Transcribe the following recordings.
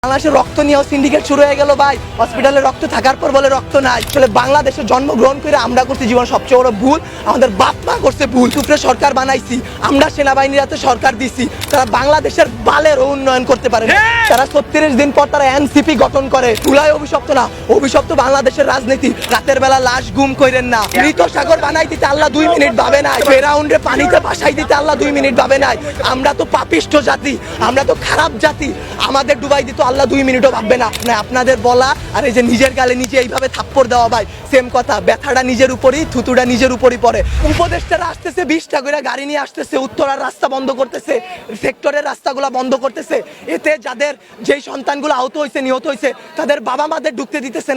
বাংলাদেশের রক্ত নিয়েও সিন্ডিকেট শুরু হয়ে গেল ভাই। হসপিটালে রক্ত থাকার পর বলে রক্ত নাই। আসলে বাংলাদেশে জন্মগ্রহণ করে আমরা করছি জীবন সবচেয়ে বড় ভুল, আমাদের বাপ মা করছে ভুল। উপরে সরকার বানাইছি, আমরা সেনাবাহিনীর হাতে সরকার দিছি, তারা বাংলাদেশের বালের উন্নয়ন করতে পারে না। তারা 36 দিন পর তারা এনসিপি গঠন করে। চুলাই অভিশপ্ত না, অভিশপ্ত বাংলাদেশের রাজনীতি। রাতের বেলা লাশ গুম করেন না। মৃত সাগর বানাই দিতে আল্লাহ 2 মিনিট ভাবে নাই। ফেরাউন্ডে পানিতে ভাসাই দিতে আল্লাহ 2 মিনিট ভাবে নাই। আমরা তো পাপিষ্ঠ জাতি, আমরা তো খারাপ জাতি, আমাদের ডুবাই দিত আল্লাহ 2 মিনিটও ভাববে না। আপনাদের বলা আর এই যে নিজের গালে নিজে এইভাবে থাপ্পড় দেওয়া ভাই সেম কথা। ব্যথাটা নিজের উপরই, থুতুটা নিজের উপরই পড়ে। উপদেষ্টারা আসতেছে 20টা করে গাড়ি নিয়ে আসতেছে, উত্তরার রাস্তা বন্ধ করতেছে, সেক্টরের রাস্তাগুলো বন্ধ করতেছে। এতে যাদের যেই সন্তানগুলো আহত হয়েছে, নিহত হয়েছে, তাদের বাবা মাদের ঢুকতে দিতেছেন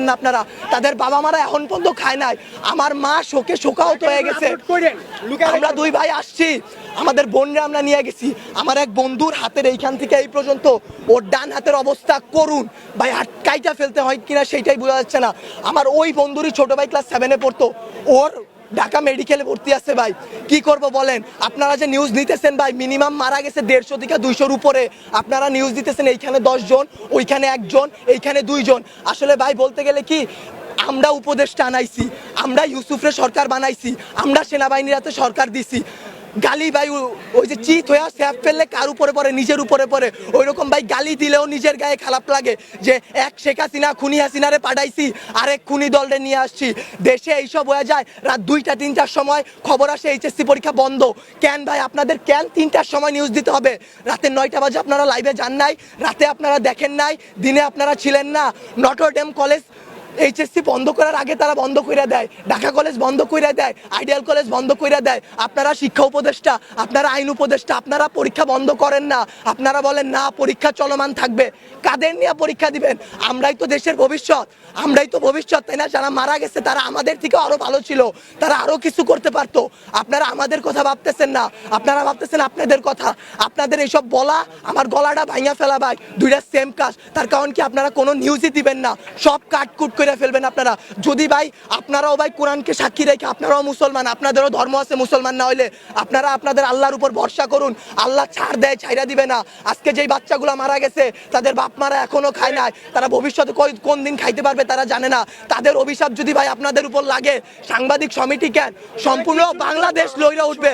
না আপনারা। তাদের বাবা মারা এখন পর্যন্ত খায় নাই। আমার মা শোকে শোকাহত হয়ে গেছে। আমরা 2 ভাই আসছি, আমাদের বোনরা আমরা নিয়ে গেছি। আমার এক বন্ধুর হাতের এইখান থেকে এই পর্যন্ত ওর ডান হাতের অবস্থা করুন ভাই, কাইটা ফেলতে হয় কিনা সেইটাই বোঝা যাচ্ছে না। আমার ওই বন্ধুরই ছোট ভাই ক্লাস 7-এ পড়তো, ওর ঢাকা মেডিকেলে ভর্তি আছে ভাই। কি করব বলেন? আপনারা যে নিউজ নিতেছেন ভাই, মিনিমাম মারা গেছে 150 থেকে 200-র উপরে। আপনারা নিউজ দিতেছেন এইখানে 10 জন, ওইখানে 1 জন, এইখানে 2 জন। আসলে ভাই বলতে গেলে কি, আমরা উপদেষ্টা আনাইছি, আমরা ইউসুফরে সরকার বানাইছি, আমরা সেনাবাহিনীর হাতে সরকার দিছি। গালি ভাই ওই যে চিত হয়ে স্যাপ ফেললে কার উপরে পড়ে? নিজের উপরে পড়ে। ওই রকম ভাই গালি দিলেও নিজের গায়ে খারাপ লাগে যে এক শেখ হাসিনা খুনি হাসিনারে পাঠাইছি, আরেক খুনি দলরে নিয়ে আসছি। দেশে এইসব হয়ে যায় রাত 2টা 3টার সময় খবর আসে এইচএসসি পরীক্ষা বন্ধ। কেন ভাই আপনাদের কেন 3টার সময় নিউজ দিতে হবে? রাতে 9টা বাজে আপনারা লাইভে যান নাই, রাতে আপনারা দেখেন নাই, দিনে আপনারা ছিলেন না। নটরডেম কলেজ এইচএসসি বন্ধ করার আগে তারা বন্ধ করে দেয়, ঢাকা কলেজ বন্ধ করে দেয়, আইডিয়াল কলেজ বন্ধ করে দেয়। আপনারা শিক্ষা উপদেষ্টা, আপনারা আইন উপদেষ্টা, আপনারা পরীক্ষা বন্ধ করেন না। আপনারা বলেন না পরীক্ষা চলমান থাকবে। কাদের নিয়ে পরীক্ষা দিবেন? আমরাই তো দেশের ভবিষ্যৎ, আমরাই তো ভবিষ্যৎ, তাই না? যারা মারা গেছে তারা আমাদের থেকে আরো ভালো ছিল, তারা আরো কিছু করতে পারতো। আপনারা আমাদের কথা ভাবতেছেন না, আপনারা ভাবতেছেন আপনাদের কথা। আপনাদের এইসব বলা আমার গলাটা ভাঙা ফেলা ভাই, 2টা সেম কাজ। তার কারণ কি, আপনারা কোনো নিউজই দিবেন না, সব কাটকুট করে ফেলবেন আপনারা। যদি ভাই আপনারাও ভাই কোরআনকে সাক্ষী রেখে, আপনারাও মুসলমান, আপনাদেরও ধর্ম আছে, মুসলমান না হইলে আপনারা আপনাদের আল্লাহর উপর ভরসা করুন। আল্লাহ ছাড় দেয়, ছাইরা দিবে না। আজকে যেই বাচ্চাগুলো মারা গেছে তাদের বাপ মারা এখনো খায় নাই, তারা ভবিষ্যতে কোন দিন খাইতে পারবে তারা জানে না। তাদের অভিশাপ যদি ভাই আপনাদের উপর লাগে, সাংবাদিক সমিতি কেন, সম্পূর্ণ বাংলাদেশ লইরা উঠবে।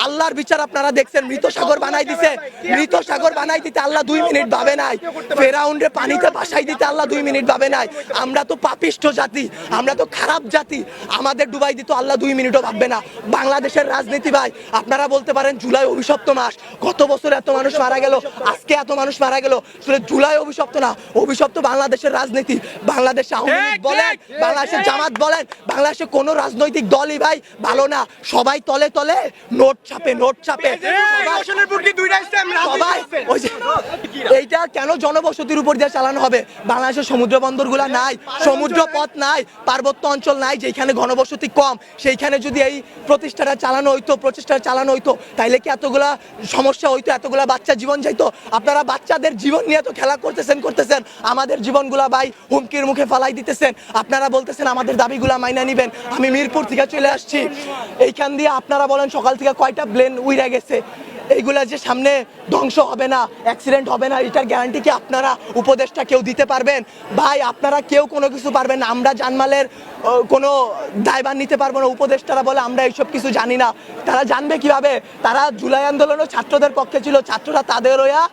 আল্লাহর বিচার আপনারা দেখছেন। মৃত সাগর বানাই দিতে আল্লাহ 2 মিনিট ভাবে নাই। ফেরাউন্ডে পানিতে ভাসাই দিতে আল্লাহ 2 মিনিট ভাবে নাই। আমরা তো পাপিষ্ঠ জাতি, আমরা তো খারাপ জাতি, আমাদের ডুবাই দিত আল্লাহ 2 মিনিটও ভাববে না। বাংলাদেশের রাজনীতি ভাই, আপনারা বলতে পারেন জুলাই অভিশপ্ত মাস, গত বছর এত মানুষ মারা গেল, আজকে এত মানুষ মারা গেল। আসলে জুলাই অভিশপ্ত না, অভিশপ্ত বাংলাদেশের রাজনীতি। বাংলাদেশে আওয়ামী লীগ বলেন, বাংলাদেশের জামাত বলেন, বাংলাদেশে কোনো রাজনৈতিক দলই ভাই ভালো না। সবাই তলে তলে নোট ছাপে। সবাই ওই যে এইটা কেন জনবসতির উপর দিয়ে চালানো হবে? বাংলাদেশের সমুদ্র বন্দরগুলা নাই, সমুদ্র পথ নাই, পার্বত্য অঞ্চল নাই, যেখানে ঘনবসতি কম, সেইখানে যদি এই প্রচেষ্টাটা চালানো হইতো তাইলে কি এতগুলা সমস্যা হইতো? এতগুলা বাচ্চা জীবন যাইতো? আপনারা বাচ্চাদের জীবন নিয়ে তো খেলা করতেছেন, আমাদের জীবনগুলা ভাই হুমকির মুখে ফালাই দিতেছেন। আপনারা বলতেছেন আমাদের দাবিগুলা মাইনা নিবেন। আমি মিরপুর থেকে চলে আসছি, এইখান দিয়ে আপনারা বলেন সকাল থেকে কয়টা প্লেন উইরা গেছে। এইগুলা যে সামনে ধ্বংস হবে না, অ্যাক্সিডেন্ট হবে না, এটার গ্যারান্টি কি আপনারা উপদেষ্টা কেউ দিতে পারবেন? ভাই আপনারা কেউ কোনো কিছু পারবেন না। আমরা জানমালের কোনো দায়ভার নিতে পারবো না। উপদেষ্টারা বলে আমরা এইসব কিছু জানি না। তারা জানবে কিভাবে? তারা জুলাই আন্দোলনও ছাত্রদের পক্ষে ছিল, ছাত্ররা তাদের হইয়া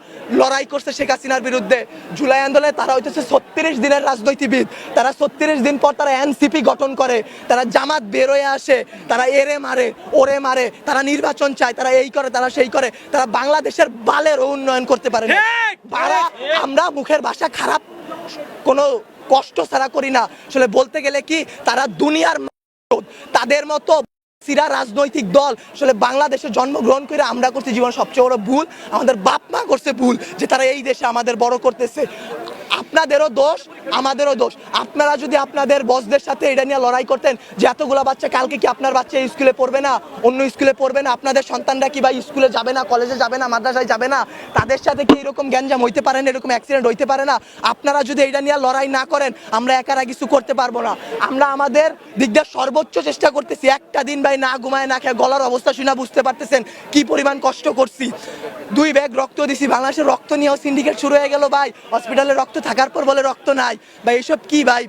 লড়াই করছে শেখ হাসিনার বিরুদ্ধে। জুলাই আন্দোলনে তারা হইতেছে 36 দিনের রাজনীতিবিদ। তারা 36 দিন পর তারা এনসিপি গঠন করে, তারা জামাত বের হয়ে আসে, তারা এরে মারে, ওরে মারে, তারা নির্বাচন চায়, তারা এই করে, তারা সেই করে, তারা বাংলাদেশের বালের উন্নয়ন করতে পারে না। আমরা মুখের ভাষা খারাপ কোনো কষ্ট ছাড়া করি না। আসলে বলতে গেলে কি, তারা দুনিয়ার তাদের মতো সিরা রাজনৈতিক দল আসলে বাংলাদেশে জন্মগ্রহণ করে আমরা করছি জীবন সবচেয়ে বড় ভুল, আমাদের বাপ মা করছে ভুল যে তারা এই দেশে আমাদের বড় করতেছে। আপনাদেরও দোষ আমাদেরও দোষ। আপনারা যদি আপনাদের বসদের সাথে এটা নিয়ে লড়াই করতেন যে এতগুলো বাচ্চা কালকে কি আপনার বাচ্চা এই স্কুলে পড়বে না, অন্য স্কুলে পড়বে না, আপনাদের সন্তানরা কি ভাই স্কুলে যাবে না, কলেজে যাবে না, মাদ্রাসায় যাবে না, তাদের সাথে কি এরকম গ্যাঞ্জাম হইতে পারে না, এরকম অ্যাক্সিডেন্ট হইতে পারে না? আপনারা যদি এটা নিয়ে লড়াই না করেন আমরা একারা কিছু করতে পারবো না। আমরা আমাদের দিক দিয়ে সর্বোচ্চ চেষ্টা করতেছি। একটা দিন ভাই না ঘুমায় না খেয়ে গলার অবস্থা শুনে বুঝতে পারতেছেন কি পরিমাণ কষ্ট করছি। 2 ব্যাগ রক্ত দিছি, বাংলাদেশের রক্ত নিয়েও সিন্ডিকেট শুরু হয়ে গেল ভাই। হসপিটালে রক্ত থাকার পর বলে রক্ত নাই ভাই। এসব কি ভাই?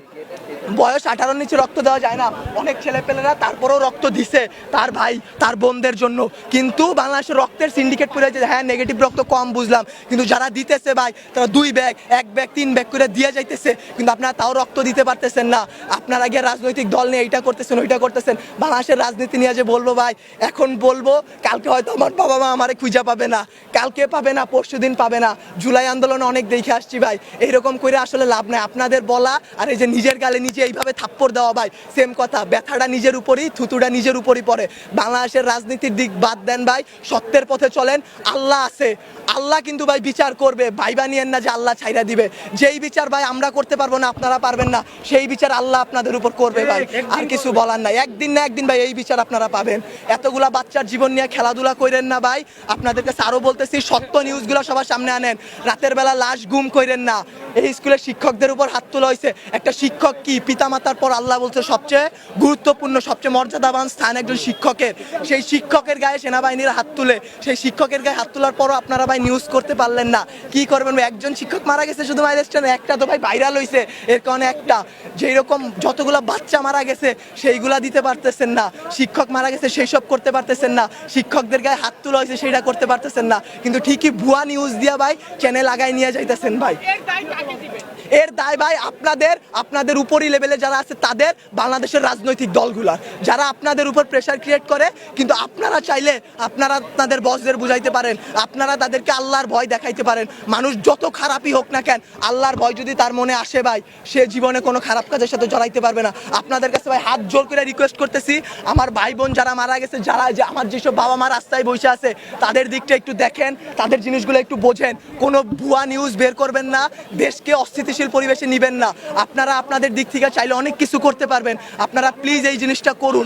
বয়স 18 নিচে রক্ত দেওয়া যায় না। অনেক ছেলেপেলেরা তারপরেও রক্ত দিছে তার ভাই তার বোনদের জন্য, কিন্তু বাংলাদেশের রক্তের সিন্ডিকেট করে যে হ্যাঁ নেগেটিভ রক্ত কম বুঝলাম, কিন্তু যারা দিতেছে ভাই তারা 2 ব্যাগ 1 ব্যাগ 3 ব্যাগ করে দিয়ে যাইতেছে, কিন্তু আপনারা তাও রক্ত দিতে পারতেছেন না। আপনারা গিয়ে রাজনৈতিক দল নিয়ে এইটা করতেছেন ওইটা করতেছেন। বাংলাদেশের রাজনীতি নিয়ে যে বলবো ভাই, এখন বলবো কালকে হয়তো আমার বাবা মা আমারে খুঁজে পাবে না, কালকে পাবে না, পরশুদিন পাবে না। জুলাই আন্দোলনে অনেক দেখে আসছি ভাই, এইরকম করে আসলে লাভ নাই। আপনাদের বলা আর এই যে নিজের গালে নিজে এইভাবে থাপ্পড় দেওয়া ভাই সেম কথা। ব্যথাটা নিজের উপরই, থুতুটা নিজের উপরই পড়ে। বাংলাদেশের রাজনীতির দিক বাদ দেন ভাই, সত্যের পথে চলেন। আল্লাহ আছে, আল্লাহ কিন্তু ভাই বিচার করবে। ভাইবা নিয়েন না যে আল্লাহ ছাইরা দিবে। যেই বিচার ভাই আমরা করতে পারবো না, আপনারা পারবেন না, সেই বিচার আল্লাহ আপনাদের উপর করবে ভাই। আর কিছু বলার নাই। একদিন না একদিন ভাই এই বিচার আপনারা পাবেন। এতগুলা বাচ্চার জীবন নিয়ে খেলাধুলা করেন না ভাই। আপনাদেরকে আরো বলতেছি, সত্য নিউজগুলো সবার সামনে আনেন। রাতের বেলা লাশ গুম করেন না। এই স্কুলের শিক্ষকদের উপর হাত তোলা হয়েছে। একটা শিক্ষক কি পিতামাতার পর আল্লাহ বলছে সবচেয়ে গুরুত্বপূর্ণ সবচেয়ে মর্যাদাবান স্থান একজন শিক্ষকের। সেই শিক্ষকের গায়ে সেনাবাহিনীর হাত তুলে, সেই শিক্ষকের গায়ে হাত তোলার পরও আপনারা ভাই নিউজ করতে পারলেন না। কি করবেন? একজন শিক্ষক মারা গেছে শুধু মাইলেস্টনে, একটা তো ভাই ভাইরাল হয়েছে এর কারণে একটা। যেই রকম যতগুলো বাচ্চা মারা গেছে সেইগুলা দিতে পারতেছেন না, শিক্ষক মারা গেছে সেই সব করতে পারতেছেন না, শিক্ষকদের গায়ে হাত তোলা হয়েছে সেইটা করতে পারতেছেন না, কিন্তু ঠিকই ভুয়া নিউজ দিয়া ভাই চ্যানেল আগায় নিয়ে যাইতেছেন ভাই। এর দায় ভাই আপনাদের উপরই লেভেলে যারা আছে তাদের, বাংলাদেশের রাজনৈতিক দলগুলার, যারা আপনাদের উপর প্রেসার ক্রিয়েট করে। কিন্তু আপনারা চাইলে আপনারা আপনাদের বসদের বুঝাইতে পারেন, আপনারা তাদেরকে আল্লাহর ভয় দেখাইতে পারেন। মানুষ যত খারাপই হোক না কেন, আল্লাহর ভয় যদি তার মনে আসে ভাই, সে জীবনে কোনো খারাপ কাজের সাথে জড়াইতে পারবে না। আপনাদের কাছে ভাই হাত জোর করে রিকোয়েস্ট করতেছি, আমার ভাই বোন যারা মারা গেছে, যারা যে আমার যেসব বাবা মা রাস্তায় বসে আছে, তাদের দিকটা একটু দেখেন, তাদের জিনিসগুলো একটু বোঝেন। কোনো ভুয়া নিউজ বের করবেন না, দেশকে অস্থিতিশীল পরিবেশে নিবেন না। আপনারা আপনাদের দিক থেকে চাইলে অনেক কিছু করতে পারবেন। আপনারা প্লিজ এই জিনিসটা করুন,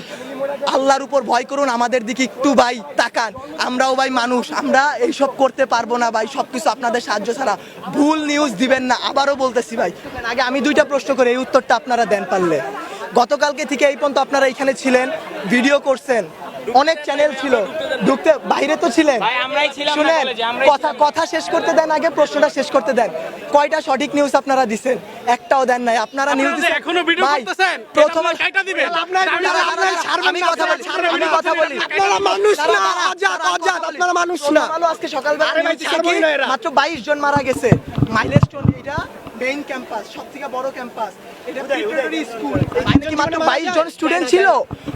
আল্লাহর উপর ভয় করুন, আমাদের দিকে একটু ভাই তাকান। আমরাও ভাই মানুষ, আমরা এইসব করতে পারবো না ভাই, সবকিছু আপনাদের সাহায্য ছাড়া। ভুল নিউজ দিবেন না, আবারও বলতেছি ভাই। আগে আমি 2টা প্রশ্ন করি, এই উত্তরটা আপনারা দেন পারলে। গতকালকে থেকে এই পর্যন্ত আপনারা এখানে ছিলেন, ভিডিও করছেন, অনেক চ্যানেল ছিল, ঢুকতে বাইরে তো ছিলেন, শুনেন কথা শেষ করতে দেন, আগে প্রশ্নটা শেষ করতে দেন। কয়টা সঠিক নিউজ আপনারা দিছেন? একটাও দেন নাই। আপনারা নিউজ এখনো ভিডিও করতেছেন, প্রথম কাইটা দিবেন। আমি কথা বলি, আপনারা মানুষ না, আজাদ আপনারা মানুষ না। আজকে সকালবেলা মাত্র 22 জন মারা গেছে। মাইলস্টোন এটা মেইন ক্যাম্পাস, সবথেকে বড় ক্যাম্পাস, এটা প্রিপারেটরি স্কুল। এখানে কি মাত্র 22 জন স্টুডেন্ট ছিল?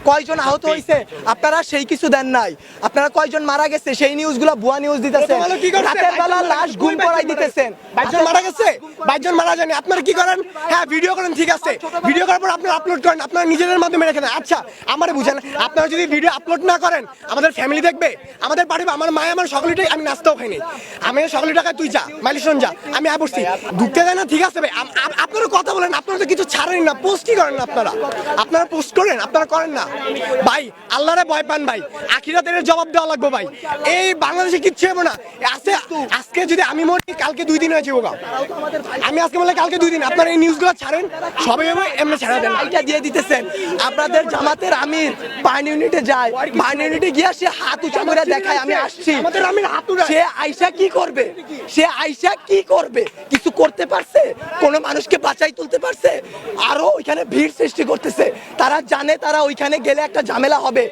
কয়জন আহত হয়েছে? আপনারা সেই কিছু দেন নাই। আপনারা কয়জন মারা গেছে সেই নিউজগুলো ভুয়া নিউজ দিতেছেন। রাতের বেলা লাশ গুম করাই দিতেছেন। 22 জন মারা গেছে, 22 জন মারা যায়নি। আপনারা কি করেন? হ্যাঁ ভিডিও করেন, ঠিক আছে, ভিডিও করার পর আপনারা আপলোড করেন, আপনারা নিজেদের মাধ্যমে রেখে দেন। আচ্ছা আমারে বুঝেন, আপনারা যদি ভিডিও আপলোড না করেন আমাদের ফ্যামিলি দেখবে, আমাদের বাড়ি, আমার মায়ে আমার সকলেটাই, আমি নাস্তাও খাইনি, আমি সকলে টাকায় তুই যা মাইলেশন যা, আমি বসছি ঢুকতে দেয় না, ঠিক আছে ভাই। আপনারা কথা বলেন, আপনারা তো কিছু ছাড়েন না, পোস্টই করেন না। আপনারা পোস্ট করেন, আপনারা করেন না ভাই। আল্লাহরে ভয় পান ভাই, আখিরাতের জবাব দেওয়া লাগবে ভাই। এই বাংলাদেশে কিচ্ছু হবে না। আজকে যদি আমি মরি, কালকে 2 দিন হয়েছে বোকা, আমি আজকে বলে কালকে 2 দিন। আপনারা এই নিউজগুলো ছাড়েন, সবাই এমনি ছাড়া দেন। এটা দিয়ে দিতেছেন। আপনাদের জামাতের আমির বার্ন ইউনিটে যায়, বার্ন ইউনিটে গিয়ে সে হাত উঁচা করে দেখায় আমি আসছি। আমাদের আমির হাত উঠায়, সে আইসা কি করবে? সে আইসা কি করবে? কিছু করতে পারছে? কোনো মানুষকে বাঁচাই তুলতে পারছে? আরো ওইখানে ভিড় সৃষ্টি করতেছে। তারা জানে তারা ওইখানে গেলে একটা ঝামেলা হবে,